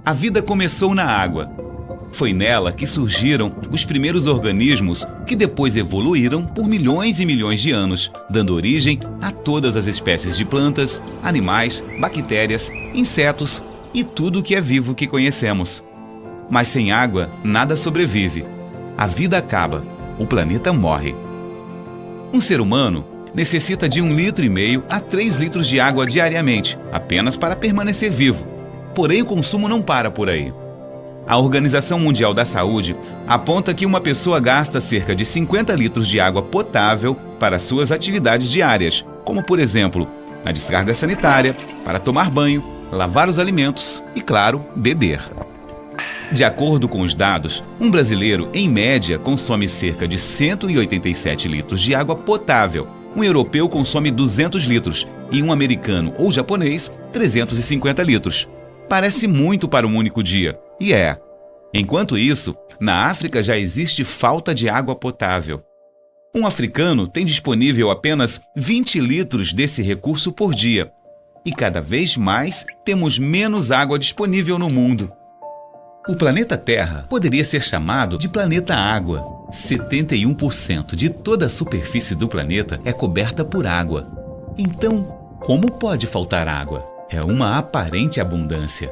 A vida começou na água. Foi nela que surgiram os primeiros organismos que depois evoluíram por milhões e milhões de anos, dando origem a todas as espécies de plantas, animais, bactérias, insetos e tudo o que é vivo que conhecemos. Mas sem água, nada sobrevive. A vida acaba, o planeta morre. Um ser humano necessita de 1,5 litro a 3 litros de água diariamente, apenas para permanecer vivo. Porém, o consumo não para por aí. A Organização Mundial da Saúde aponta que uma pessoa gasta cerca de 50 litros de água potável para suas atividades diárias, como, por exemplo, na descarga sanitária, para tomar banho, lavar os alimentos e, claro, beber. De acordo com os dados, um brasileiro, em média, consome cerca de 187 litros de água potável. Um europeu consome 200 litros e um americano ou japonês, 350 litros. Parece muito para um único dia, e é. Enquanto isso, na África já existe falta de água potável. Um africano tem disponível apenas 20 litros desse recurso por dia. E cada vez mais temos menos água disponível no mundo. O planeta Terra poderia ser chamado de planeta água. 71% de toda a superfície do planeta é coberta por água. Então, como pode faltar água? É uma aparente abundância.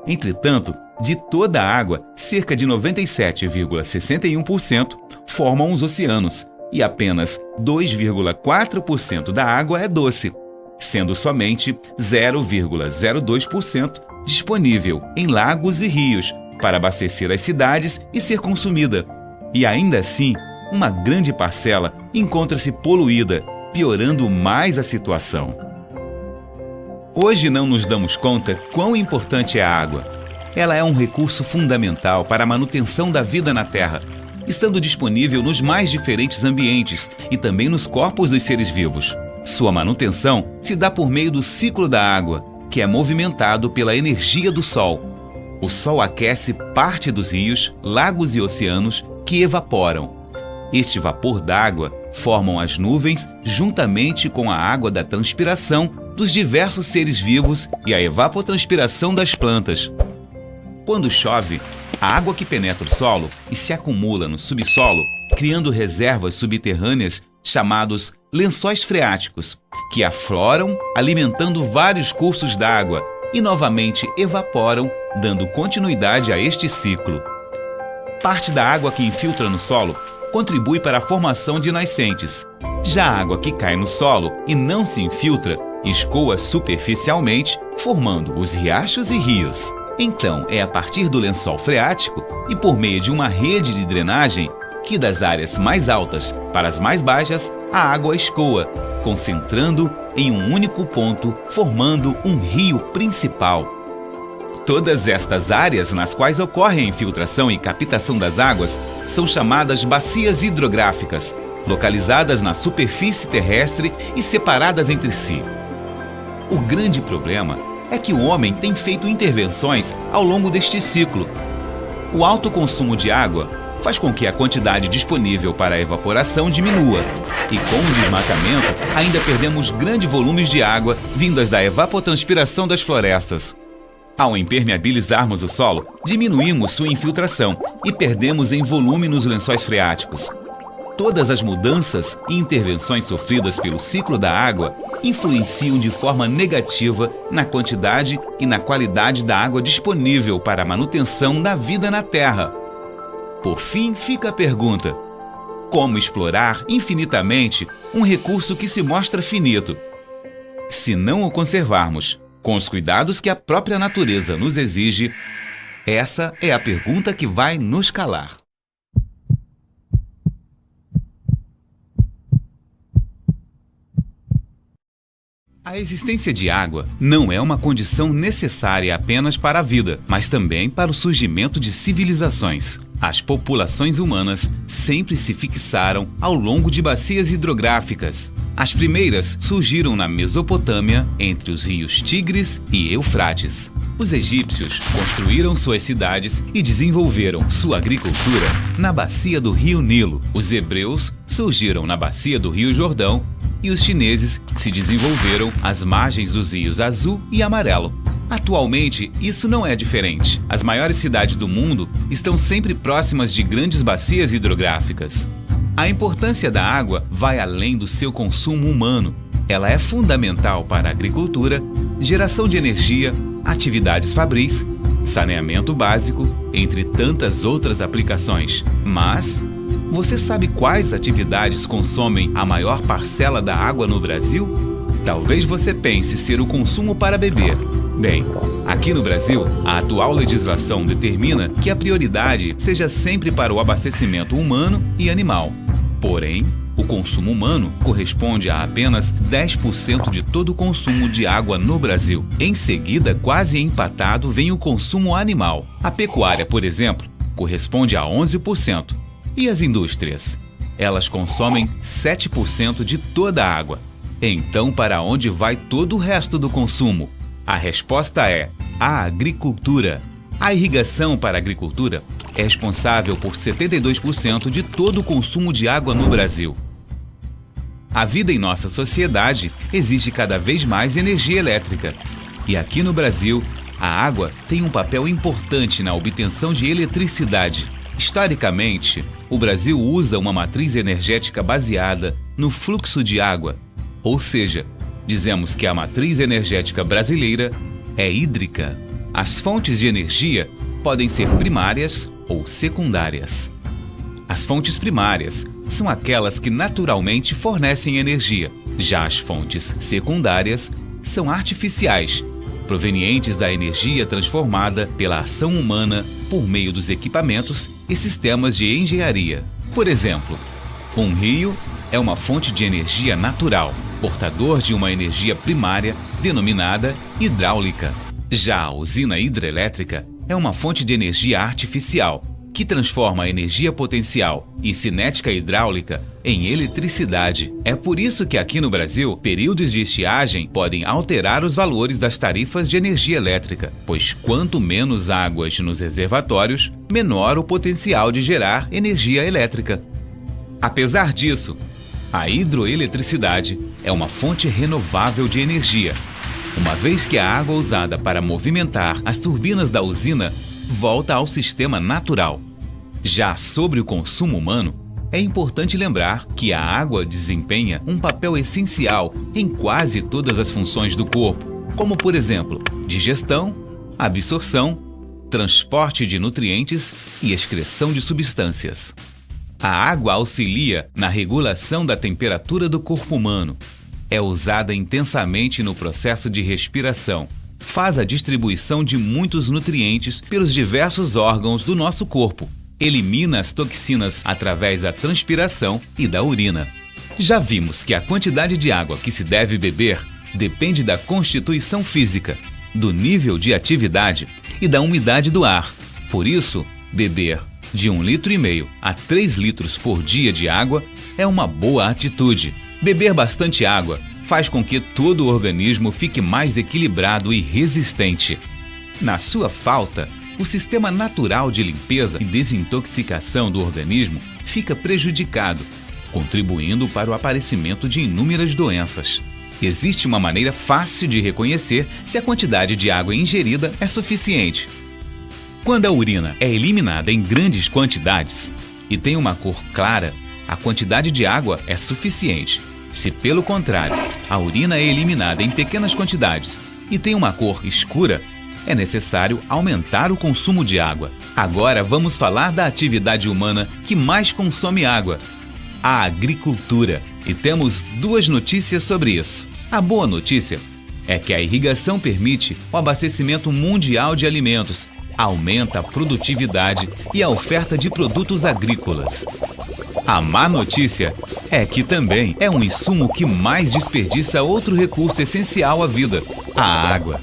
Entretanto, de toda a água, cerca de 97,61% formam os oceanos e apenas 2,4% da água é doce, sendo somente 0,02% disponível em lagos e rios para abastecer as cidades e ser consumida. E ainda assim, uma grande parcela encontra-se poluída, piorando mais a situação. Hoje não nos damos conta quão importante é a água. Ela é um recurso fundamental para a manutenção da vida na Terra, estando disponível nos mais diferentes ambientes e também nos corpos dos seres vivos. Sua manutenção se dá por meio do ciclo da água, que é movimentado pela energia do Sol. O Sol aquece parte dos rios, lagos e oceanos que evaporam. Este vapor d'água formam as nuvens juntamente com a água da transpiração dos diversos seres vivos e a evapotranspiração das plantas. Quando chove, a água que penetra o solo e se acumula no subsolo, criando reservas subterrâneas chamados lençóis freáticos, que afloram, alimentando vários cursos d'água e novamente evaporam, dando continuidade a este ciclo. Parte da água que infiltra no solo contribui para a formação de nascentes. Já a água que cai no solo e não se infiltra, escoa superficialmente, formando os riachos e rios. Então, é a partir do lençol freático e por meio de uma rede de drenagem que das áreas mais altas para as mais baixas, a água escoa, concentrando em um único ponto, formando um rio principal. Todas estas áreas nas quais ocorre a infiltração e captação das águas são chamadas bacias hidrográficas, localizadas na superfície terrestre e separadas entre si. O grande problema é que o homem tem feito intervenções ao longo deste ciclo. O alto consumo de água faz com que a quantidade disponível para a evaporação diminua, e com o desmatamento ainda perdemos grandes volumes de água vindas da evapotranspiração das florestas. Ao impermeabilizarmos o solo, diminuímos sua infiltração e perdemos em volume nos lençóis freáticos. Todas as mudanças e intervenções sofridas pelo ciclo da água influenciam de forma negativa na quantidade e na qualidade da água disponível para a manutenção da vida na Terra. Por fim, fica a pergunta: como explorar infinitamente um recurso que se mostra finito? Se não o conservarmos, com os cuidados que a própria natureza nos exige, essa é a pergunta que vai nos calar. A existência de água não é uma condição necessária apenas para a vida, mas também para o surgimento de civilizações. As populações humanas sempre se fixaram ao longo de bacias hidrográficas. As primeiras surgiram na Mesopotâmia, entre os rios Tigres e Eufrates. Os egípcios construíram suas cidades e desenvolveram sua agricultura na bacia do rio Nilo. Os hebreus surgiram na bacia do rio Jordão e os chineses, que se desenvolveram às margens dos rios Azul e Amarelo. Atualmente, isso não é diferente. As maiores cidades do mundo estão sempre próximas de grandes bacias hidrográficas. A importância da água vai além do seu consumo humano. Ela é fundamental para a agricultura, geração de energia, atividades fabris, saneamento básico, entre tantas outras aplicações. Mas, você sabe quais atividades consomem a maior parcela da água no Brasil? Talvez você pense ser o consumo para beber. Bem, aqui no Brasil, a atual legislação determina que a prioridade seja sempre para o abastecimento humano e animal. Porém, o consumo humano corresponde a apenas 10% de todo o consumo de água no Brasil. Em seguida, quase empatado, vem o consumo animal. A pecuária, por exemplo, corresponde a 11%. E as indústrias? Elas consomem 7% de toda a água. Então, para onde vai todo o resto do consumo? A resposta é a agricultura. A irrigação para a agricultura é responsável por 72% de todo o consumo de água no Brasil. A vida em nossa sociedade exige cada vez mais energia elétrica. E aqui no Brasil, a água tem um papel importante na obtenção de eletricidade. Historicamente, o Brasil usa uma matriz energética baseada no fluxo de água, ou seja, dizemos que a matriz energética brasileira é hídrica. As fontes de energia podem ser primárias ou secundárias. As fontes primárias são aquelas que naturalmente fornecem energia. Já as fontes secundárias são artificiais, provenientes da energia transformada pela ação humana por meio dos equipamentos e sistemas de engenharia. Por exemplo, um rio é uma fonte de energia natural, portador de uma energia primária denominada hidráulica. Já a usina hidrelétrica é uma fonte de energia artificial, que transforma a energia potencial e cinética hidráulica em eletricidade. É por isso que aqui no Brasil, períodos de estiagem podem alterar os valores das tarifas de energia elétrica, pois quanto menos águas nos reservatórios, menor o potencial de gerar energia elétrica. Apesar disso, a hidroeletricidade é uma fonte renovável de energia, uma vez que a água usada para movimentar as turbinas da usina volta ao sistema natural. Já sobre o consumo humano, é importante lembrar que a água desempenha um papel essencial em quase todas as funções do corpo, como, por exemplo, digestão, absorção, transporte de nutrientes e excreção de substâncias. A água auxilia na regulação da temperatura do corpo humano. É usada intensamente no processo de respiração. Faz a distribuição de muitos nutrientes pelos diversos órgãos do nosso corpo. Elimina as toxinas através da transpiração e da urina. Já vimos que a quantidade de água que se deve beber depende da constituição física, do nível de atividade e da umidade do ar. Por isso, beber de 1,5 litro a 3 litros por dia de água é uma boa atitude. Beber bastante água faz com que todo o organismo fique mais equilibrado e resistente. Na sua falta, o sistema natural de limpeza e desintoxicação do organismo fica prejudicado, contribuindo para o aparecimento de inúmeras doenças. Existe uma maneira fácil de reconhecer se a quantidade de água ingerida é suficiente. Quando a urina é eliminada em grandes quantidades e tem uma cor clara, a quantidade de água é suficiente. Se, pelo contrário, a urina é eliminada em pequenas quantidades e tem uma cor escura, é necessário aumentar o consumo de água. Agora vamos falar da atividade humana que mais consome água: a agricultura. E temos duas notícias sobre isso. A boa notícia é que a irrigação permite o abastecimento mundial de alimentos, aumenta a produtividade e a oferta de produtos agrícolas. A má notícia é que também é um insumo que mais desperdiça outro recurso essencial à vida: a água.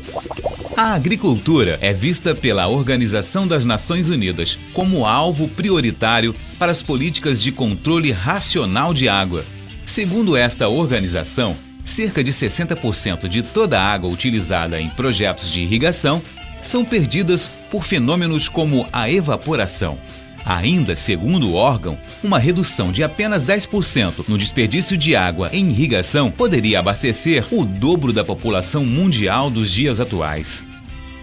A agricultura é vista pela Organização das Nações Unidas como alvo prioritário para as políticas de controle racional de água. Segundo esta organização, cerca de 60% de toda a água utilizada em projetos de irrigação são perdidas por fenômenos como a evaporação. Ainda, segundo o órgão, uma redução de apenas 10% no desperdício de água em irrigação poderia abastecer o dobro da população mundial dos dias atuais.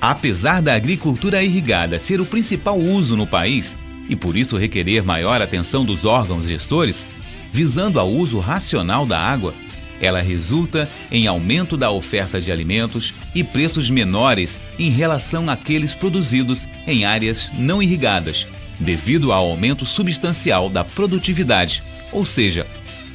Apesar da agricultura irrigada ser o principal uso no país e por isso requerer maior atenção dos órgãos gestores, visando ao uso racional da água, ela resulta em aumento da oferta de alimentos e preços menores em relação àqueles produzidos em áreas não irrigadas, devido ao aumento substancial da produtividade, ou seja,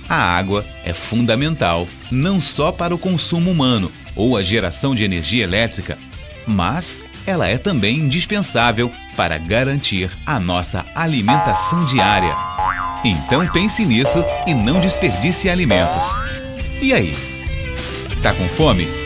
a água é fundamental não só para o consumo humano ou a geração de energia elétrica, mas ela é também indispensável para garantir a nossa alimentação diária. Então pense nisso e não desperdice alimentos. E aí? Tá com fome?